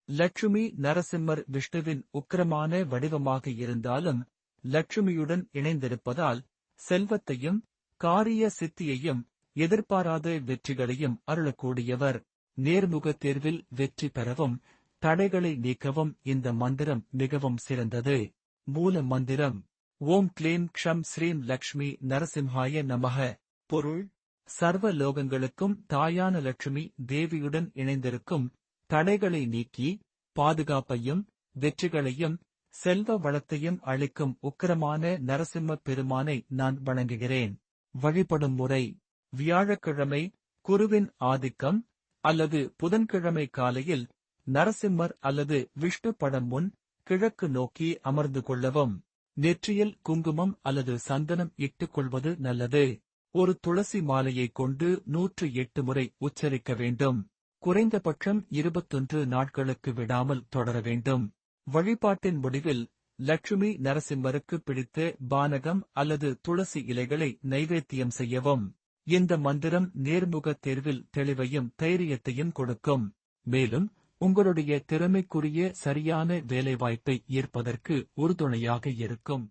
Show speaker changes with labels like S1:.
S1: லட்சுமி நரசிம்மர் விஷ்ணுவின் உக்கிரமான வடிவமாக இருந்தாலும் லட்சுமியுடன் இணைந்திருப்பதால் செல்வத்தையும் காரிய சித்தியையும் எதிர்பாராத வெற்றிகளையும் அருளக்கூடியவர். நேர்முக தேர்வில் வெற்றி பெறவும் தடைகளை நீக்கவும் இந்த மந்திரம் மிகவும் சிறந்தது. மூல மந்திரம்: ஓம் க்ளீம் க்ஷம் ஸ்ரீம் லக்ஷ்மி நரசிம்ஹாய நமக. பொருள்: சர்வ லோகங்களுக்கும் தாயான லட்சுமி தேவியுடன் இணைந்திருக்கும் தடைகளை நீக்கி பாதுகாப்பையும் வெற்றிகளையும் செல்வ வளத்தையும் அளிக்கும் உக்கிரமான நரசிம்ம பெருமானை நான் வணங்குகிறேன். வழிபடும் முறை: வியாழக்கிழமை குருவின் ஆதிக்கம் அல்லது புதன்கிழமை காலையில் நரசிம்மர் அல்லது விஷ்ணு படம் முன் கிழக்கு நோக்கி அமர்ந்து கொள்ளவும். நெற்றியில் குங்குமம் அல்லது சந்தனம் இட்டுக் கொள்வது நல்லது. ஒரு துளசி மாலையைக் கொண்டு 108 முறை உச்சரிக்க வேண்டும். குறைந்தபட்சம் 21 நாட்களுக்கு விடாமல் தொடர வேண்டும். வழிபாட்டின் முடிவில் லட்சுமி நரசிம்மருக்கு பிடித்த பானகம் அல்லது துளசி இலைகளை நைவேத்தியம் செய்யவும். இந்த மந்திரம் நேர்முக தேர்வில் தெளிவையும் தைரியத்தையும் கொடுக்கும். மேலும் உங்களுடைய திறமைக்குரிய சரியான வேலைவாய்ப்பை ஈர்ப்பதற்கு உறுதுணையாக இருக்கும்.